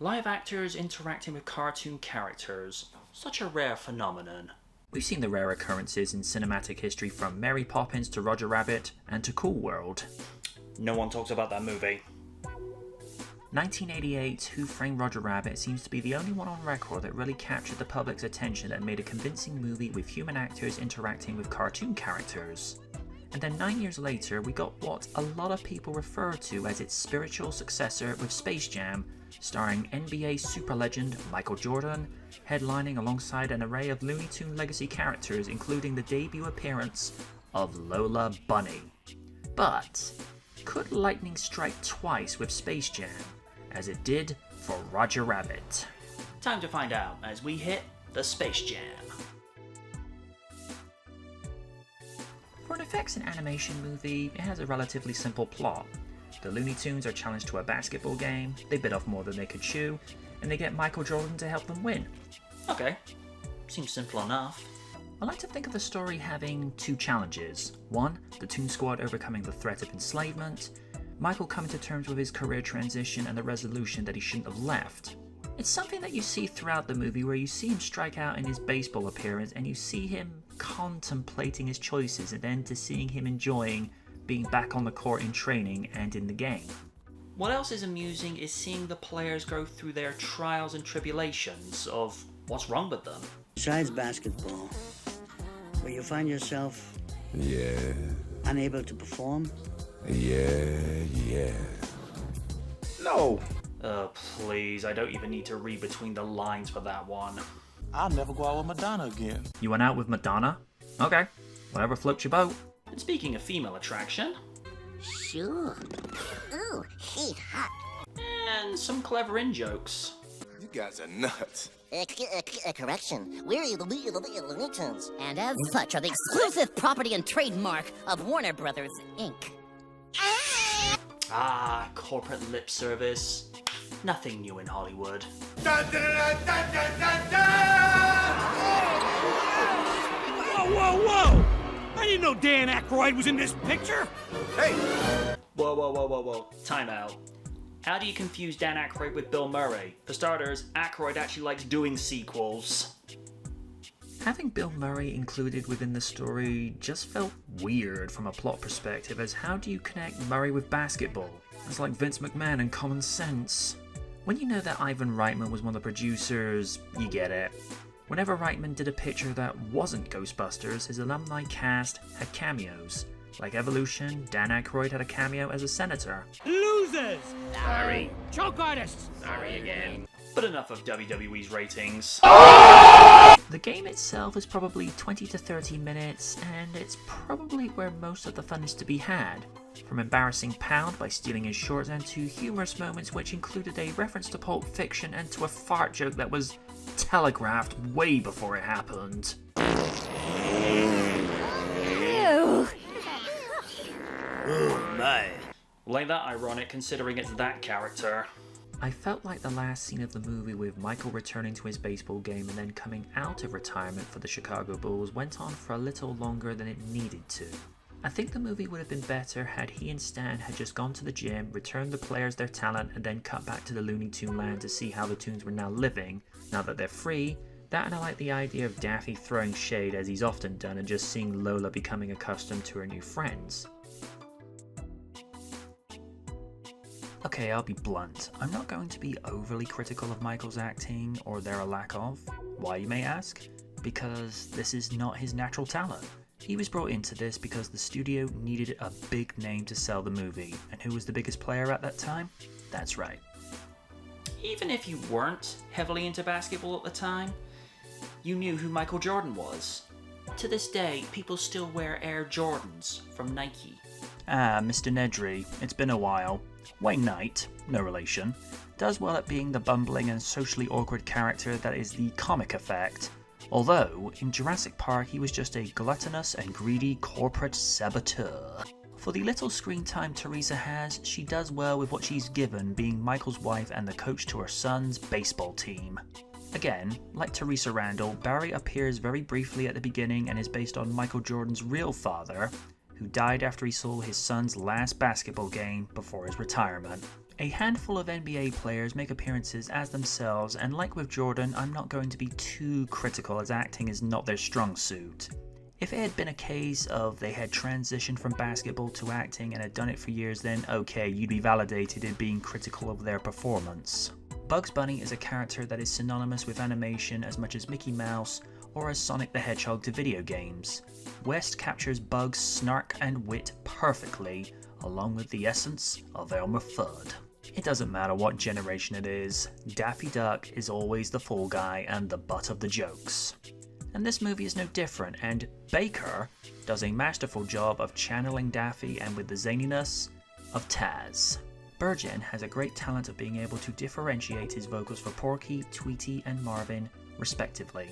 Live actors interacting with cartoon characters. Such a rare phenomenon. We've seen the rare occurrences in cinematic history from Mary Poppins to Roger Rabbit and to Cool World. No one talks about that movie. 1988's Who Framed Roger Rabbit seems to be the only one on record that really captured the public's attention and made a convincing movie with human actors interacting with cartoon characters. And then 9 years later, we got what a lot of people refer to as its spiritual successor with Space Jam, starring NBA super legend Michael Jordan, headlining alongside an array of Looney Tunes legacy characters, including the debut appearance of Lola Bunny. But could lightning strike twice with Space Jam, as it did for Roger Rabbit? Time to find out as we hit the Space Jam. For an effects and animation movie, it has a relatively simple plot. The Looney Tunes are challenged to a basketball game, they bit off more than they could chew, and they get Michael Jordan to help them win. Okay, seems simple enough. I like to think of the story having two challenges. One, the Toon Squad overcoming the threat of enslavement, Michael coming to terms with his career transition and the resolution that he shouldn't have left. It's something that you see throughout the movie where you see him strike out in his baseball appearance and you see him contemplating his choices and then to seeing him enjoying being back on the court in training and in the game. What else is amusing is seeing the players go through their trials and tribulations of what's wrong with them. Besides basketball, where you find yourself Yeah. unable to perform, Yeah. No. Please, I don't even need to read between the lines for that one. I'll never go out with Madonna again. You went out with Madonna? Okay, whatever floats your boat. And speaking of female attraction... Sure. Ooh, he's hot. And some clever in-jokes. You guys are nuts. Correction. We're the Looney Tunes. And as such are the exclusive property and trademark of Warner Brothers, Inc. Ah, corporate lip service. Nothing new in Hollywood. Whoa! I didn't know Dan Aykroyd was in this picture! Hey! Whoa. Time out. How do you confuse Dan Aykroyd with Bill Murray? For starters, Aykroyd actually likes doing sequels. Having Bill Murray included within the story just felt weird from a plot perspective, as how do you connect Murray with basketball? It's like Vince McMahon and Common Sense. When you know that Ivan Reitman was one of the producers, you get it. Whenever Reitman did a picture that wasn't Ghostbusters, his alumni cast had cameos. Like Evolution, Dan Aykroyd had a cameo as a senator. Losers! Sorry. Choke artists! Sorry again. But enough of WWE's ratings. The game itself is probably 20 to 30 minutes, and it's probably where most of the fun is to be had. From embarrassing Pound by stealing his shorts and to humorous moments which included a reference to Pulp Fiction and to a fart joke that was telegraphed way before it happened. Ew. oh my. Well, ain't that ironic considering it's that character? I felt like the last scene of the movie with Michael returning to his baseball game and then coming out of retirement for the Chicago Bulls went on for a little longer than it needed to. I think the movie would have been better had he and Stan had just gone to the gym, returned the players their talent, and then cut back to the Looney Tune land to see how the Tunes were now living, now that they're free. That, and I like the idea of Daffy throwing shade as he's often done and just seeing Lola becoming accustomed to her new friends. Okay, I'll be blunt. I'm not going to be overly critical of Michael's acting, or their lack of. Why, you may ask? Because this is not his natural talent. He was brought into this because the studio needed a big name to sell the movie, and who was the biggest player at that time? That's right. Even if you weren't heavily into basketball at the time, you knew who Michael Jordan was. To this day, people still wear Air Jordans from Nike. Ah, Mr. Nedry, it's been a while. Wayne Knight, no relation, does well at being the bumbling and socially awkward character that is the comic effect. Although, in Jurassic Park he was just a gluttonous and greedy corporate saboteur. For the little screen time Teresa has, she does well with what she's given, being Michael's wife and the coach to her son's baseball team. Again, like Teresa Randall, Barry appears very briefly at the beginning and is based on Michael Jordan's real father, who died after he saw his son's last basketball game before his retirement. A handful of NBA players make appearances as themselves, and like with Jordan, I'm not going to be too critical as acting is not their strong suit. If it had been a case of they had transitioned from basketball to acting and had done it for years, then okay, you'd be validated in being critical of their performance. Bugs Bunny is a character that is synonymous with animation as much as Mickey Mouse or as Sonic the Hedgehog to video games. West captures Bugs' snark and wit perfectly, along with the essence of Elmer Fudd. It doesn't matter what generation it is, Daffy Duck is always the fall guy and the butt of the jokes. And this movie is no different, and Baker does a masterful job of channeling Daffy and with the zaniness of Taz. Burgin has a great talent of being able to differentiate his vocals for Porky, Tweety, and Marvin, respectively.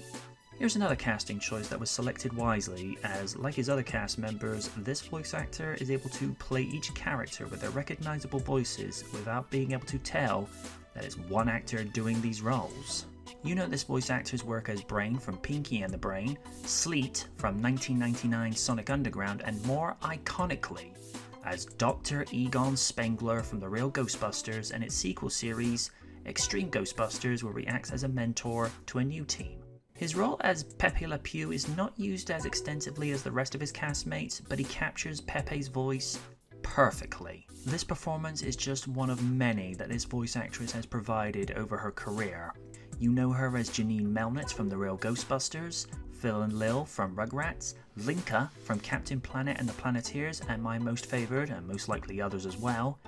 Here's another casting choice that was selected wisely, as, like his other cast members, this voice actor is able to play each character with their recognizable voices without being able to tell that it's one actor doing these roles. You know this voice actor's work as Brain from Pinky and the Brain, Sleet from 1999 Sonic Underground, and more iconically, as Dr. Egon Spengler from The Real Ghostbusters and its sequel series, Extreme Ghostbusters, where he acts as a mentor to a new team. His role as Pepe Le Pew is not used as extensively as the rest of his castmates, but he captures Pepe's voice perfectly. This performance is just one of many that this voice actress has provided over her career. You know her as Janine Melnitz from The Real Ghostbusters, Phil and Lil from Rugrats, Linka from Captain Planet and the Planeteers, and my most favoured, and most likely others as well,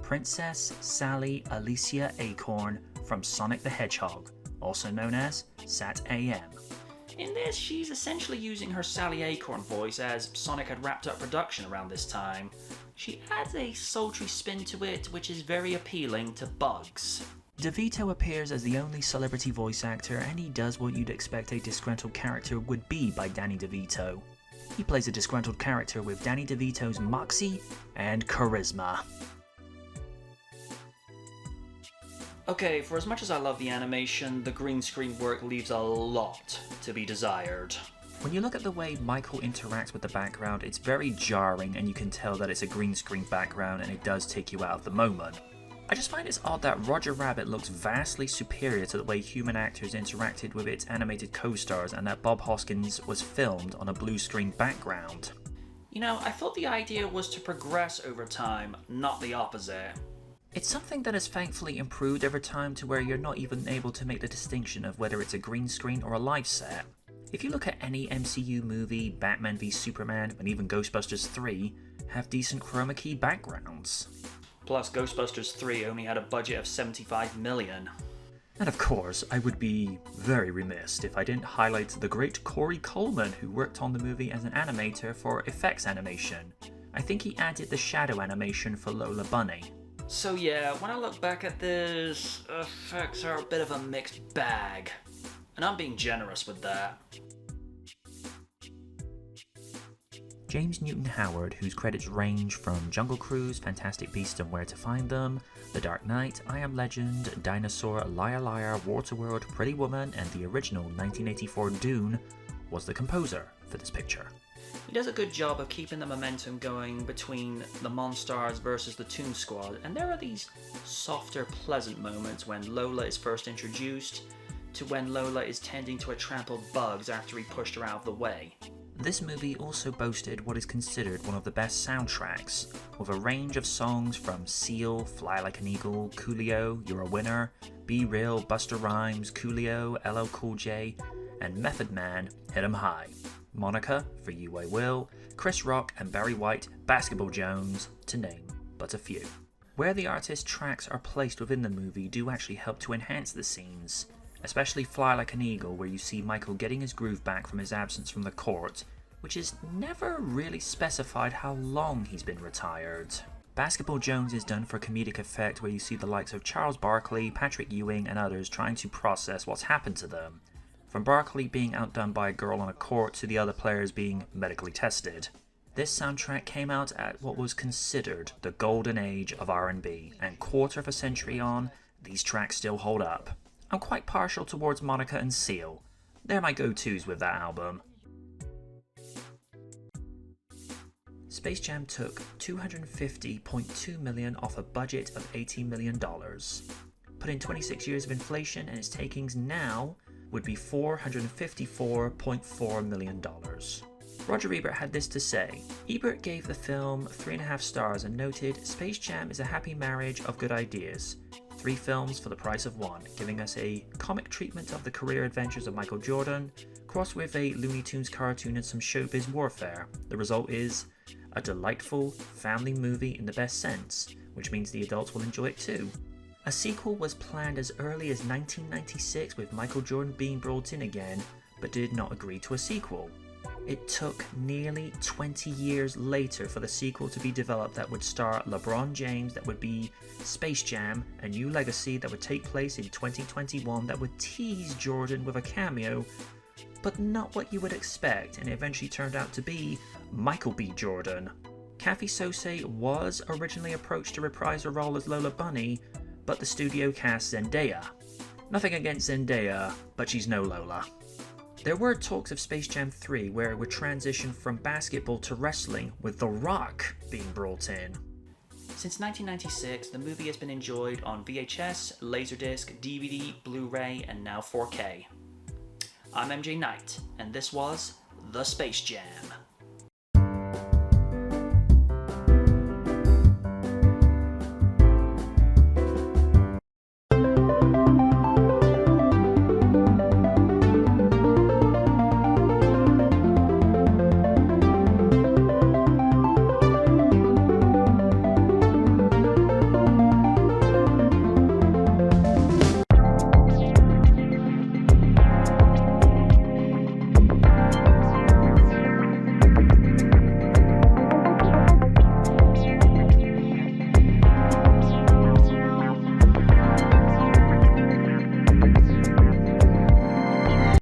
Princess Sally Alicia Acorn from Sonic the Hedgehog, also known as Sat AM. In this, she's essentially using her Sally Acorn voice as Sonic had wrapped up production around this time. She adds a sultry spin to it, which is very appealing to Bugs. DeVito appears as the only celebrity voice actor, and he does what you'd expect a disgruntled character would be by Danny DeVito. He plays a disgruntled character with Danny DeVito's moxie and charisma. Okay, for as much as I love the animation, the green screen work leaves a lot to be desired. When you look at the way Michael interacts with the background, it's very jarring and you can tell that it's a green screen background and it does take you out of the moment. I just find it's odd that Roger Rabbit looks vastly superior to the way human actors interacted with its animated co-stars and that Bob Hoskins was filmed on a blue screen background. You know, I thought the idea was to progress over time, not the opposite. It's something that has thankfully improved over time to where you're not even able to make the distinction of whether it's a green screen or a live set. If you look at any MCU movie, Batman v Superman, and even Ghostbusters 3 have decent chroma key backgrounds. Plus, Ghostbusters 3 only had a budget of $75 million. And of course, I would be very remiss if I didn't highlight the great Corey Coleman, who worked on the movie as an animator for effects animation. I think he added the shadow animation for Lola Bunny. So yeah, when I look back at this, effects are a bit of a mixed bag. And I'm being generous with that. James Newton Howard, whose credits range from Jungle Cruise, Fantastic Beasts and Where to Find Them, The Dark Knight, I Am Legend, Dinosaur, Liar Liar, Waterworld, Pretty Woman, and the original 1984 Dune, was the composer for this picture. He does a good job of keeping the momentum going between the Monstars versus the Toon Squad, and there are these softer, pleasant moments when Lola is first introduced, to when Lola is tending to a trampled Bugs after he pushed her out of the way. This movie also boasted what is considered one of the best soundtracks, with a range of songs from Seal, Fly Like an Eagle, Coolio, You're a Winner, Be Real, Busta Rhymes, Coolio, LL Cool J, and Method Man, Hit 'Em High, Monica, For You I Will, Chris Rock and Barry White, Basketball Jones, to name but a few. Where the artist's tracks are placed within the movie do actually help to enhance the scenes, especially Fly Like an Eagle, where you see Michael getting his groove back from his absence from the court, which is never really specified how long he's been retired. Basketball Jones is done for comedic effect, where you see the likes of Charles Barkley, Patrick Ewing and others trying to process what's happened to them, from Barkley being outdone by a girl on a court to the other players being medically tested. This soundtrack came out at what was considered the golden age of R&B, and quarter of a century on, these tracks still hold up. I'm quite partial towards Monica and Seal. They're my go-tos with that album. Space Jam took $250.2 million off a budget of $80 million. Put in 26 years of inflation and its takings now would be $454.4 million. Roger Ebert had this to say. Ebert gave the film 3.5 stars and noted, Space Jam is a happy marriage of good ideas. 3 films for the price of 1, giving us a comic treatment of the career adventures of Michael Jordan, crossed with a Looney Tunes cartoon and some showbiz warfare. The result is a delightful family movie in the best sense, which means the adults will enjoy it too. A sequel was planned as early as 1996 with Michael Jordan being brought in again, but did not agree to a sequel. It took nearly 20 years later for the sequel to be developed that would star LeBron James, that would be Space Jam, a new legacy that would take place in 2021 that would tease Jordan with a cameo, but not what you would expect, and it eventually turned out to be Michael B. Jordan. KATH SOUCIE was originally approached to reprise her role as Lola Bunny, but the studio cast Zendaya. Nothing against Zendaya, but she's no Lola. There were talks of Space Jam 3 where it would transition from basketball to wrestling, with The Rock being brought in. Since 1996, the movie has been enjoyed on VHS, Laserdisc, DVD, Blu-ray, and now 4K. I'm MJ Knight, and this was The Space Jam.